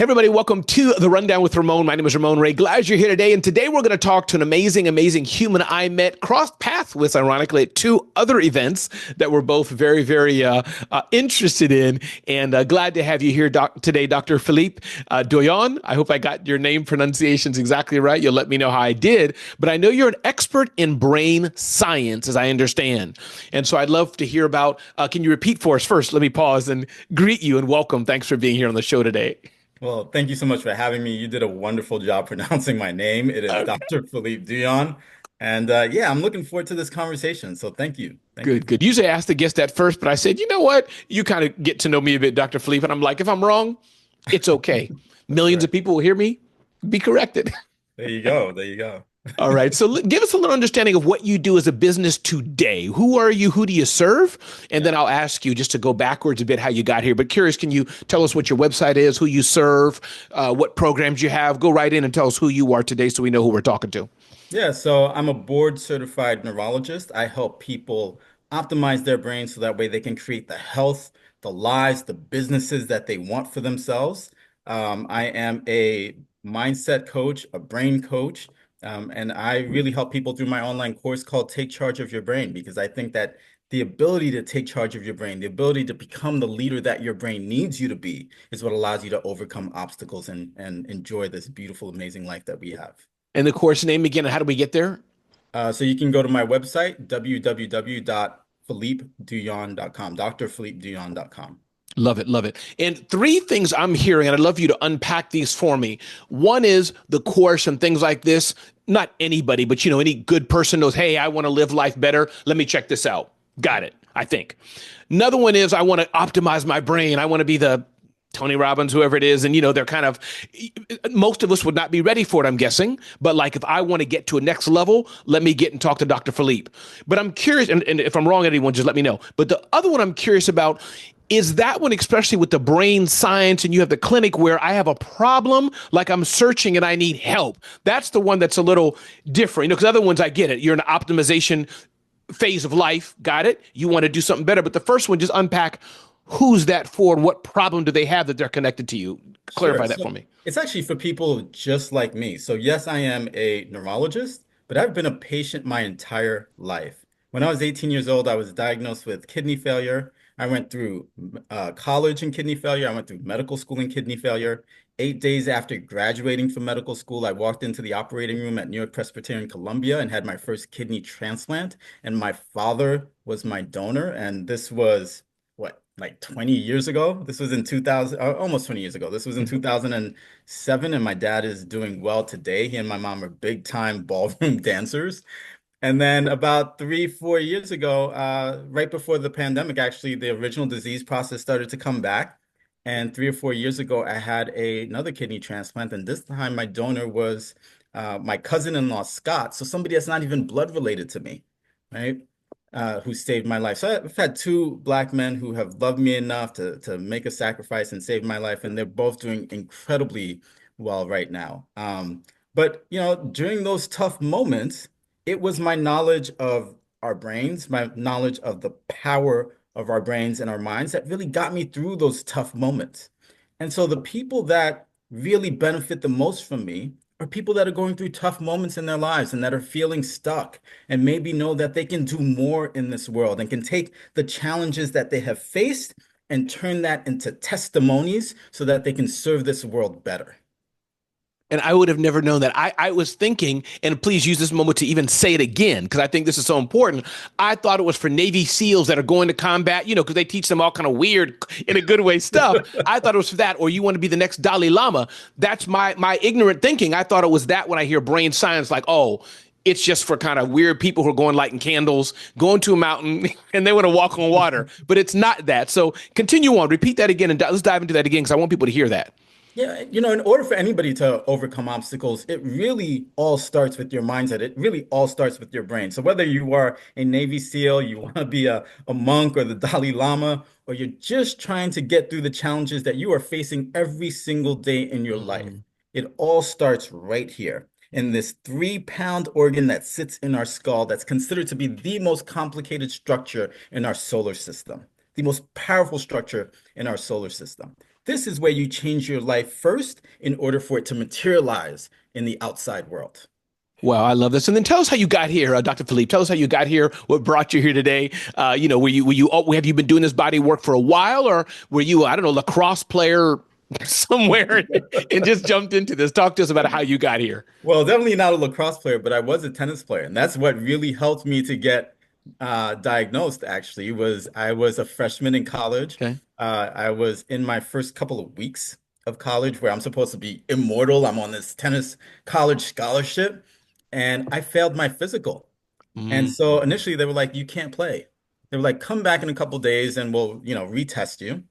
Hey everybody, welcome to The Rundown with Ramon. My name is Ramon Ray. Glad you're here today. And today we're going to talk to an amazing human I met, crossed paths with, ironically, at two other events that we're both very interested in. And glad to have you here today, Dr. Philippe Doyon. I hope I got your name pronunciations exactly right. You'll let me know how I did. But I know you're an expert in brain science, as I understand. And so I'd love to hear about, can you repeat for us first? Let me pause and greet you and welcome. Thanks for being here on the show today. Well, thank you so much for having me. You did a wonderful job pronouncing my name. It is Dr. Philippe Doyon. And yeah, I'm looking forward to this conversation. So thank you. Thank you Good, for good. Usually I ask the guest that first, but I said, you know what? You kind of get to know me a bit, Dr. Philippe. And I'm like, if I'm wrong, it's okay. that's Millions right. of people will hear me, be corrected. There you go. There you go. All right. So give us a little understanding of what you do as a business today. Who are you? Who do you serve? And Yeah. then I'll ask you just to go backwards a bit how you got here. But curious, can you tell us what your website is, who you serve, what programs you have? Go right in and tell us who you are today so we know who we're talking to. Yeah, so I'm a board certified neurologist. I help people optimize their brain so that way they can create the health, the lives, the businesses that they want for themselves. I am a mindset coach, a brain coach, and I really help people through my online course called Take Charge of Your Brain because I think that the ability to take charge of your brain, the ability to become the leader that your brain needs you to be, is what allows you to overcome obstacles and enjoy this beautiful, amazing life that we have. And the course name again, and how do we get there? So you can go to my website, www.philippeduyon.com, drphilippeduyon.com. Love it, love it. And three things I'm hearing, and I'd love you to unpack these for me. One is the course and things like this. Not anybody, but any good person knows, hey, I want to live life better. Let me check this out. Got it, I think. Another one is I want to optimize my brain. I want to be the Tony Robbins, whoever it is. And, they're kind of, most of us would not be ready for it, I'm guessing. But like, if I want to get to a next level, let me get and talk to Dr. Philippe. But I'm curious, and if I'm wrong, anyone, just let me know. But the other one I'm curious about is that one, especially with the brain science, and you have the clinic where I have a problem, like I'm searching and I need help. That's the one that's a little different, because other ones I get it. You're in an optimization phase of life, got it. You want to do something better. But the first one, just unpack who's that for and what problem do they have that they're connected to you? Sure. Clarify that So for me. it's actually for people just like me. So yes, I am a neurologist, but I've been a patient my entire life. When I was 18 years old, I was diagnosed with kidney failure. I went through college in kidney failure. I went through medical school in kidney failure. 8 days after graduating from medical school, I walked into the operating room at New York Presbyterian Columbia and had my first kidney transplant. And my father was my donor. And this was what, like 20 years ago? This was in 2000, almost 20 years ago. This was in 2007, and my dad is doing well today. He and my mom are big time ballroom dancers. And then about 3, 4 years ago, right before the pandemic, actually, the original disease process started to come back. And 3 or 4 years ago, I had another kidney transplant. And this time, my donor was my cousin-in-law, Scott. So somebody that's not even blood related to me, right? Who saved my life. So I've had two black men who have loved me enough to make a sacrifice and save my life. And they're both doing incredibly well right now. But, during those tough moments, it was my knowledge of our brains, my knowledge of the power of our brains and our minds that really got me through those tough moments. And so the people that really benefit the most from me are people that are going through tough moments in their lives and that are feeling stuck and maybe know that they can do more in this world and can take the challenges that they have faced and turn that into testimonies so that they can serve this world better. And I would have never known that. I was thinking, and please use this moment to even say it again, because I think this is so important. I thought it was for Navy SEALs that are going to combat, because they teach them all kind of weird, in a good way, stuff. I thought it was for that, or you want to be the next Dalai Lama. That's my ignorant thinking. I thought it was that when I hear brain science, like, oh, it's just for kind of weird people who are going lighting candles, going to a mountain, and they want to walk on water. But it's not that. So continue on. Repeat that again, and let's dive into that again, because I want people to hear that. Yeah, in order for anybody to overcome obstacles, it really all starts with your mindset. It really all starts with your brain. So whether you are a Navy SEAL, you want to be a monk or the Dalai Lama, or you're just trying to get through the challenges that you are facing every single day in your life, Mm. it all starts right here in this 3 pound organ that sits in our skull that's considered to be the most complicated structure in our solar system. the most powerful structure in our solar system. This is where you change your life first in order for it to materialize in the outside world. Wow, I love this. And then tell us how you got here, Dr. Philippe. Tell us how you got here. What brought you here today? Have you been doing this body work for a while, or were you, I don't know, lacrosse player somewhere and just jumped into this? Talk to us about how you got here. Well, definitely not a lacrosse player, but I was a tennis player, and that's what really helped me to get diagnosed. Actually, was I was a freshman in college. Okay. I was in my first couple of weeks of college, where I'm supposed to be immortal. I'm on this tennis college scholarship, and I failed my physical. And Mm, so initially, they were like, "You can't play." They were like, "Come back in a couple days, and we'll, retest you."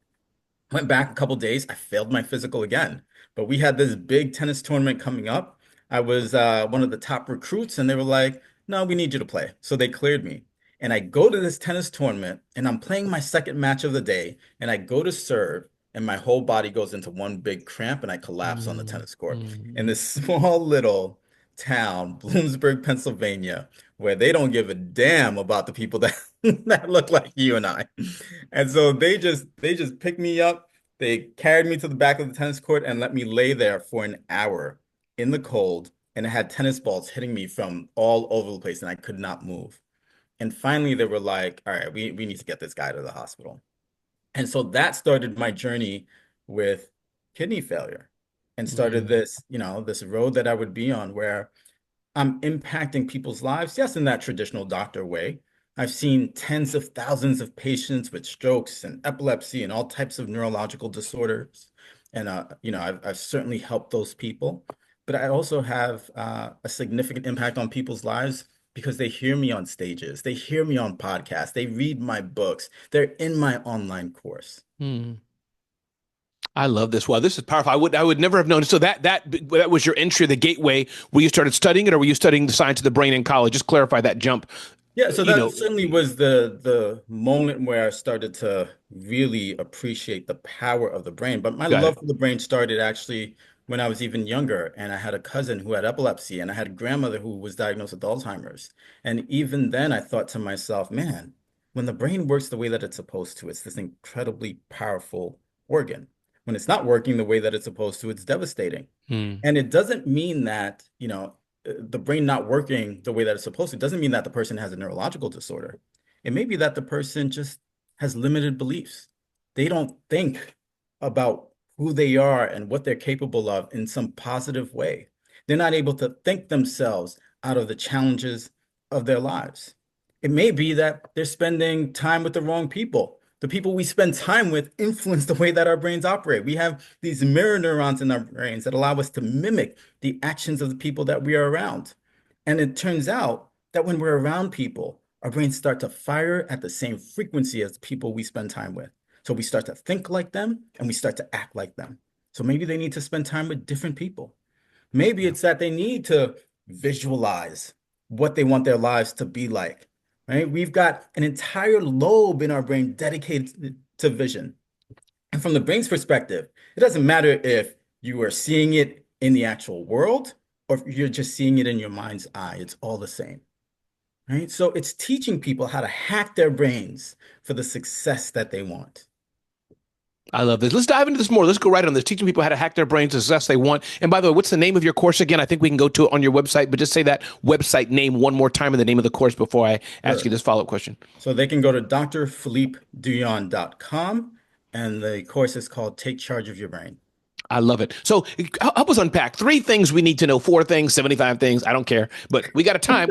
Went back a couple days. I failed my physical again. But we had this big tennis tournament coming up. I was one of the top recruits, and they were like, "No, we need you to play." So they cleared me. And I go to this tennis tournament, and I'm playing my second match of the day, and I go to serve, and my whole body goes into one big cramp, and I collapse on the mm, tennis court. In mm. this small little town, Bloomsburg, Pennsylvania, where they don't give a damn about the people that that look like you and I. And so they just picked me up. They carried me to the back of the tennis court and let me lay there for an hour in the cold. And it had tennis balls hitting me from all over the place, and I could not move. And finally, they were like, "All right, we need to get this guy to the hospital." And so that started my journey with kidney failure and started Mm. this road that I would be on where I'm impacting people's lives, yes, in that traditional doctor way. I've seen tens of thousands of patients with strokes and epilepsy and all types of neurological disorders. And I've certainly helped those people. But I also have a significant impact on people's lives because they hear me on stages, they hear me on podcasts, they read my books, they're in my online course. Mm. I love this. Wow, this is powerful. I would never have known. So that was your entry, the gateway where you started studying it, or were you studying the science of the brain in college? Just clarify that jump. Yeah, so You that know, certainly was the moment where I started to really appreciate the power of the brain. But my got love it. for the brain started actually when I was even younger, and I had a cousin who had epilepsy, and I had a grandmother who was diagnosed with Alzheimer's. And even then, I thought to myself, man, when the brain works the way that it's supposed to, it's this incredibly powerful organ. When it's not working the way that it's supposed to, it's devastating. Mm. And it doesn't mean that, the brain not working the way that it's supposed to doesn't mean that the person has a neurological disorder. It may be that the person just has limited beliefs. They don't think about who they are and what they're capable of in some positive way. They're not able to think themselves out of the challenges of their lives. It may be that they're spending time with the wrong people. The people we spend time with influence the way that our brains operate. We have these mirror neurons in our brains that allow us to mimic the actions of the people that we are around. And it turns out that when we're around people, our brains start to fire at the same frequency as people we spend time with. So we start to think like them and we start to act like them. So maybe they need to spend time with different people. Maybe Yeah. it's that they need to visualize what they want their lives to be like, right? We've got an entire lobe in our brain dedicated to vision. And from the brain's perspective, it doesn't matter if you are seeing it in the actual world or if you're just seeing it in your mind's eye. It's all the same, right? So it's teaching people how to hack their brains for the success that they want. I love this. Let's dive into this more. Let's go right on this. Teaching people how to hack their brains as best they want. And by the way, what's the name of your course again? I think we can go to it on your website, but just say that website name one more time and the name of the course before I ask you Sure. this follow-up question. So they can go to drphilippedoyon.com and the course is called Take Charge of Your Brain. I love it. So help us unpack three things we need to know, four things, 75 things. I don't care, but we got a time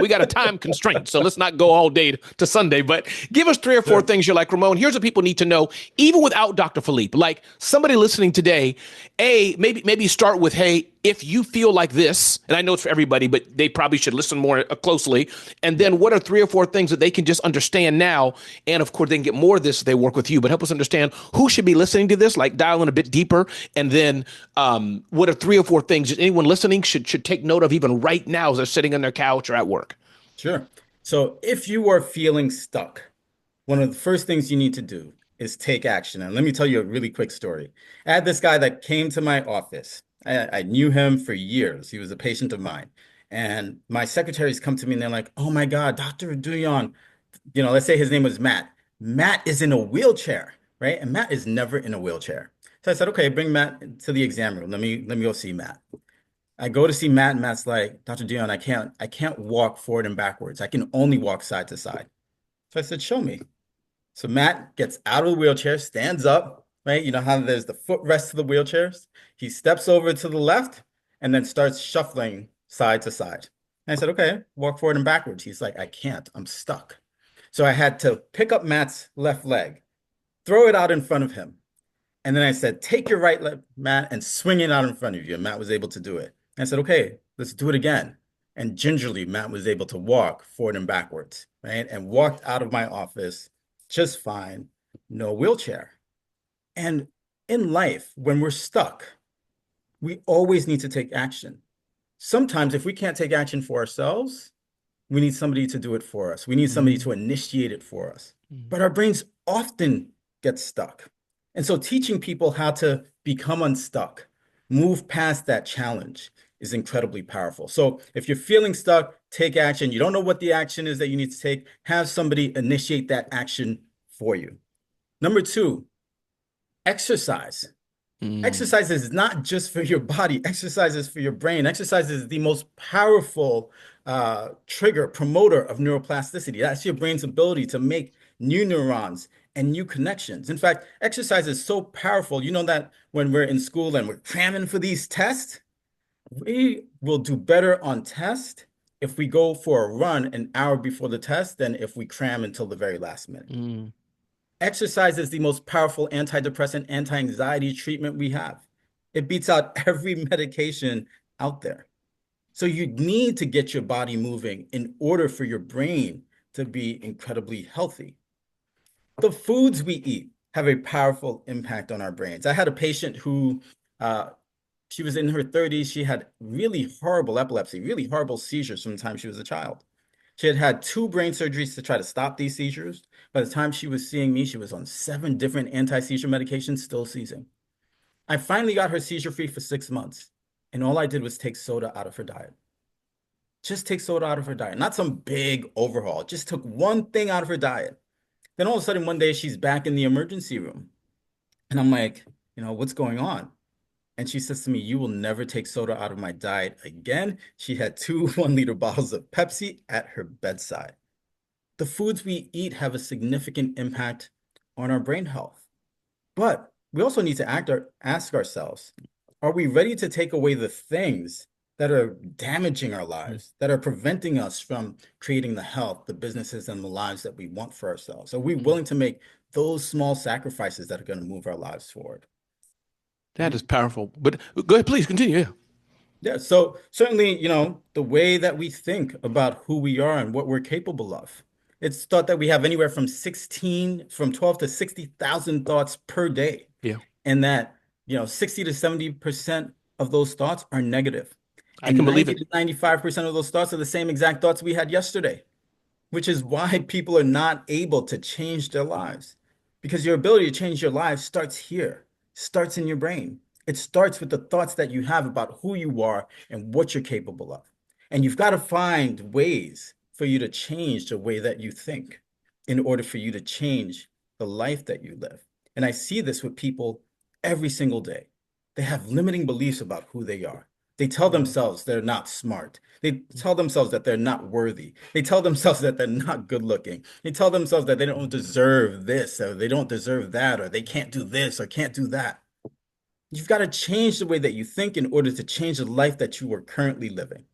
constraint. So let's not go all day to Sunday, but give us three or four Sure. things you're like, Ramon, here's what people need to know, even without Dr. Philippe. Like somebody listening today, maybe start with, hey, if you feel like this, and I know it's for everybody, but they probably should listen more closely. And Yeah. then what are three or four things that they can just understand now? And of course, they can get more of this if they work with you, but help us understand who should be listening to this, like dial in a bit deeper. And then what are three or four things that anyone listening should take note of even right now as they're sitting on their couch or at work? Sure. So if you are feeling stuck, one of the first things you need to do is take action. And let me tell you a really quick story. I had this guy that came to my office. I knew him for years. He was a patient of mine. And my secretaries come to me and they're like, "Oh my God, Dr. Doyon," let's say his name was Matt. Matt is in a wheelchair, right? And Matt is never in a wheelchair. So I said, okay, bring Matt to the exam room. Let me go see Matt. I go to see Matt, and Matt's like, Dr. Doyon, I can't walk forward and backwards. I can only walk side to side. So I said, show me. So Matt gets out of the wheelchair, stands up, right? You know how there's the footrest of the wheelchairs? He steps over to the left and then starts shuffling side to side. And I said, okay, walk forward and backwards. He's like, I can't, I'm stuck. So I had to pick up Matt's left leg, throw it out in front of him. And then I said, take your right leg, Matt, and swing it out in front of you. And Matt was able to do it. And I said, okay, let's do it again. And gingerly, Matt was able to walk forward and backwards, right? And walked out of my office just fine, no wheelchair. And in life, when we're stuck, we always need to take action. Sometimes, if we can't take action for ourselves, we need somebody to do it for us. We need somebody Mm, to initiate it for us. mm. But our brains often get stuck. And so teaching people how to become unstuck, move past that challenge is incredibly powerful. So if you're feeling stuck, take action. You don't know what the action is that you need to take, have somebody initiate that action for you. Number two, exercise. Mm. Exercise is not just for your body, exercise is for your brain. Exercise is the most powerful trigger, promoter of neuroplasticity. That's your brain's ability to make new neurons and new connections. In fact, exercise is so powerful. You know that when we're in school and we're cramming for these tests, we will do better on test if we go for a run an hour before the test than if we cram until the very last minute. Mm. Exercise is the most powerful antidepressant, anti-anxiety treatment we have. It beats out every medication out there. So you need to get your body moving in order for your brain to be incredibly healthy. The foods we eat have a powerful impact on our brains. I had a patient who uh, she was in her 30s. She had really horrible epilepsy, really horrible seizures from the time she was a child. She had had two brain surgeries to try to stop these seizures. By the time she was seeing me, she was on 7 different anti-seizure medications, still seizing. I finally got her seizure free for 6 months. And all I did was take soda out of her diet. Just take soda out of her diet. Not some big overhaul. Just took one thing out of her diet. Then all of a sudden, one day she's back in the emergency room. And I'm like, what's going on? And she says to me, you will never take soda out of my diet again. She had two 1 liter bottles of Pepsi at her bedside. The foods we eat have a significant impact on our brain health. But we also need to ask ourselves, are we ready to take away the things that are damaging our lives, that are preventing us from creating the health, the businesses, and the lives that we want for ourselves? Are we willing to make those small sacrifices that are going to move our lives forward? That is powerful. But go ahead, please continue. Yeah. Yeah, so certainly, the way that we think about who we are and what we're capable of. It's thought that we have anywhere from 12 to 60,000 thoughts per day, Yeah. and that, 60 to 70% of those thoughts are negative, I can and believe 90 it. to 95% of those thoughts are the same exact thoughts we had yesterday, which is why people are not able to change their lives. Because your ability to change your life starts here, starts in your brain. It starts with the thoughts that you have about who you are and what you're capable of. And you've got to find ways for you to change the way that you think in order for you to change the life that you live. And I see this with people every single day. They have limiting beliefs about who they are. They tell Mm. themselves they're not smart. They tell themselves that they're not worthy. They tell themselves that they're not good looking. They tell themselves that they don't deserve this or they don't deserve that or they can't do this or can't do that. You've got to change the way that you think in order to change the life that you are currently living.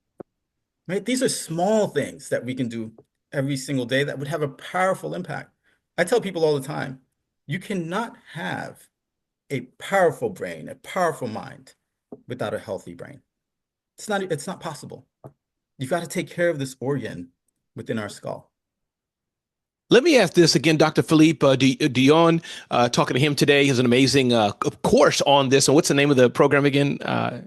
Right? These are small things that we can do every single day that would have a powerful impact. I tell people all the time, you cannot have a powerful brain, a powerful mind without a healthy brain. It's not possible. You've got to take care of this organ within our skull. Let me ask this again, Dr. Philippe Doyon. Talking to him today is an amazing course on this. And what's the name of the program again?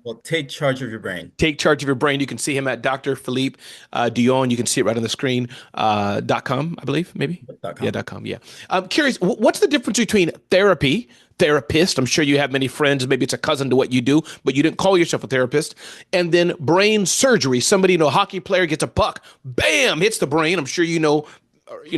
Well, take charge of your brain. Take Charge of Your Brain. You can see him at Dr. Philippe Doyon. You can see it right on the screen. .com, I believe, maybe. Yeah, .com. .com. Yeah. I'm curious, what's the difference between therapy, therapist? I'm sure you have many friends. Maybe it's a cousin to what you do, but you didn't call yourself a therapist. And then brain surgery. Somebody, a hockey player gets a puck, bam, hits the brain. I'm sure you know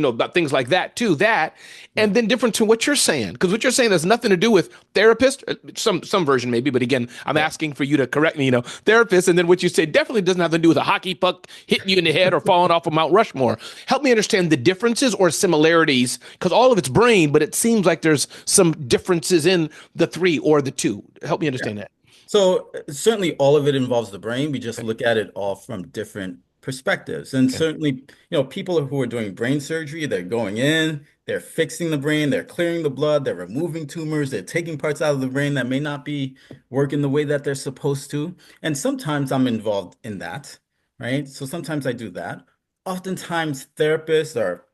about things like that too. That, and then different to what you're saying, because what you're saying has nothing to do with therapist, some version maybe, but again, I'm Yeah. asking for you to correct me. Therapist, and then what you say definitely doesn't have to do with a hockey puck hitting you in the head or falling off of Mount Rushmore. Help me understand the differences or similarities, because all of it's brain, but it seems like there's some differences in the three or the two. Help me Yeah. understand that. So certainly all of it involves the brain. We just Okay. look at it all from different perspectives. And Okay. certainly, people who are doing brain surgery, they're going in, they're fixing the brain, they're clearing the blood, they're removing tumors, they're taking parts out of the brain that may not be working the way that they're supposed to. And sometimes I'm involved in that, right? So sometimes I do that. Oftentimes therapists or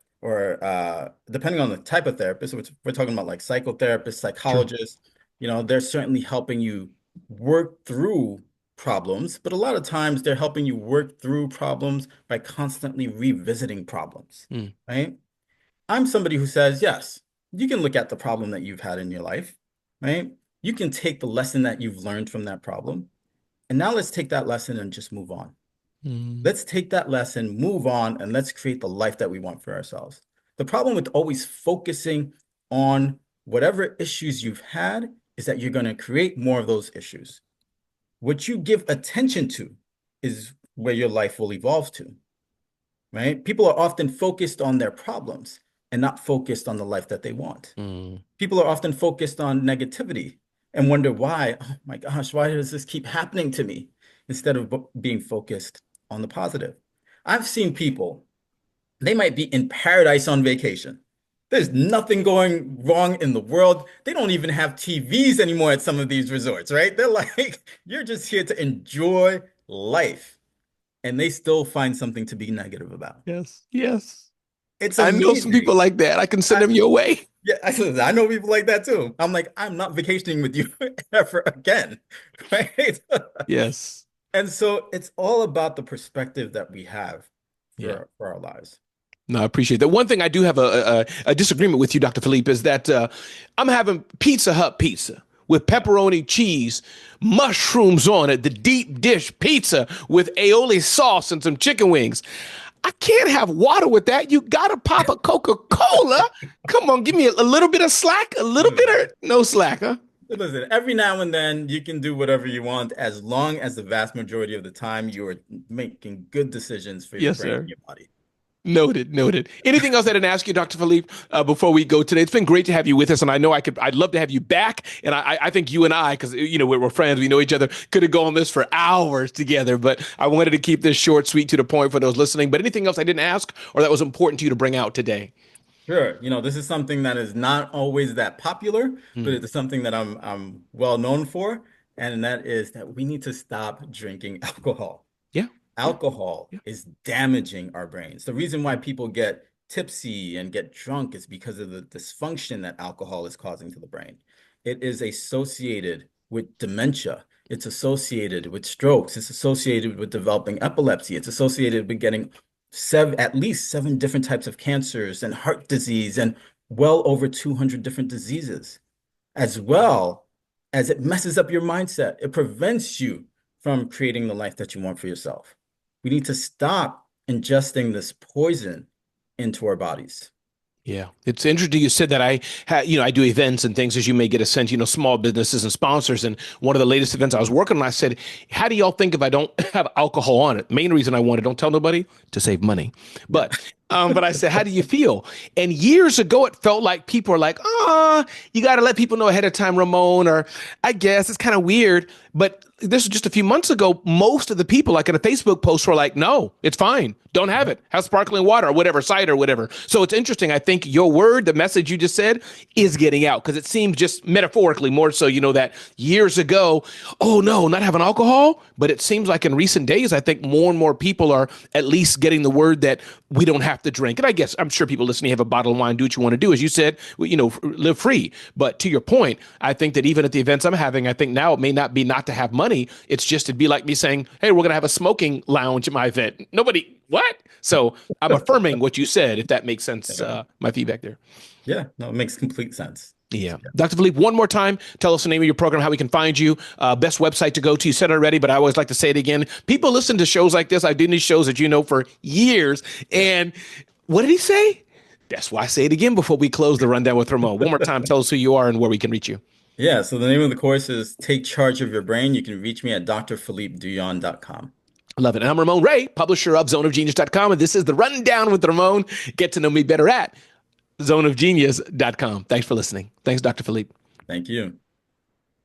depending on the type of therapist, which we're talking about like psychotherapists, Sure. psychologists, they're certainly helping you work through problems, but a lot of times they're helping you work through problems by constantly revisiting problems, Mm, right? I'm somebody who says, yes, you can look at the problem that you've had in your life, right? You can take the lesson that you've learned from that problem, and now let's take that lesson and just move on. mm, Let's take that lesson, move on, and let's create the life that we want for ourselves. The problem with always focusing on whatever issues you've had is that you're going to create more of those issues. What you give attention to is where your life will evolve to, right? People are often focused on their problems and not focused on the life that they want. mm. People are often focused on negativity and wonder why, oh my gosh, why does this keep happening to me? Instead of being focused on the positive. I've seen people, they might be in paradise on vacation. There's nothing going wrong in the world. They don't even have TVs anymore at some of these resorts, right? They're like, you're just here to enjoy life. And they still find something to be negative about. Yes. Yes. It's I know some people amazing. like that. I can send I, them your way. yeah, I know people like that too. I'm like, I'm not vacationing with you ever again, right? Yes. And so it's all about the perspective that we have Yeah. for our lives. No, I appreciate that. One thing I do have a disagreement with you, Dr. Philippe, is that I'm having Pizza Hut pizza with Yeah. pepperoni cheese, mushrooms on it, the deep dish pizza with aioli sauce and some chicken wings. I can't have water with that. You got to pop a Coca-Cola. Come on, give me a little bit of slack, a little bit of no slack, huh? Listen, every now and then you can do whatever you want as long as the vast majority of the time you are making good decisions for your Yes, brain and sir. your body. Noted, noted. Anything else I didn't ask you, Dr. Philippe, before we go today? It's been great to have you with us, and I know I'd love to have you back. And I think you and I, because we're friends, we know each other, could have gone this for hours together. But I wanted to keep this short, sweet, to the point for those listening. But anything else I didn't ask, or that was important to you to bring out today? Sure. This is something that is not always that popular, but Mm. it's something that I'm well known for, and that is that we need to stop drinking alcohol. Yeah, yeah, Alcohol yeah, is damaging our brains. The reason why yeah. people get tipsy and get drunk is because of the dysfunction that alcohol is causing to the brain. It is associated with dementia. It's associated with strokes. It's associated with developing epilepsy. It's associated with getting at least seven different types of cancers and heart disease and well over 200 different diseases, as well as it messes up your mindset. It prevents you from creating the life that you want for yourself. We need to stop ingesting this poison into our bodies. Yeah, it's interesting you said that. I do events and things, as you may get a sense, small businesses and sponsors. And one of the latest events I was working on, I said, how do y'all think if I don't have alcohol on it? Main reason I wanted, don't tell nobody, to save money. Yeah. But I said, how do you feel? And years ago, it felt like people were like, you got to let people know ahead of time, Ramon, or I guess it's kind of weird. But this was just a few months ago. Most of the people, like in a Facebook post, were like, no, it's fine. Don't have it. Have sparkling water or whatever, cider or whatever. So it's interesting. I think your word, the message you just said, is getting out, because it seems just metaphorically more so, that years ago, oh no, not having alcohol. But it seems like in recent days, I think more and more people are at least getting the word that we don't have to drink. And I guess I'm sure people listening have a bottle of wine, do what you want to do. As you said, live free. But to your point, I think that even at the events I'm having, I think now it may not be not to have money. It's just it'd be like me saying, hey, we're going to have a smoking lounge at my event. Nobody, what? So I'm affirming what you said, if that makes sense, Yeah. my feedback there. Yeah. No, it makes complete sense. Yeah. Dr. Philippe, one more time, tell us the name of your program, how we can find you, best website to go to. You said it already, but I always like to say it again. People listen to shows like this. I've done these shows that for years. Yeah. And what did he say? That's why I say it again before we close the rundown with Ramon. One more time, tell us who you are and where we can reach you. Yeah, so the name of the course is Take Charge of Your Brain. You can reach me at drphilippedoyon.com. Love it. And I'm Ramon Ray, publisher of zoneofgenius.com. And this is the rundown with Ramon. Get to know me better at zoneofgenius.com. Thanks for listening. Thanks, Dr. Philippe. Thank you.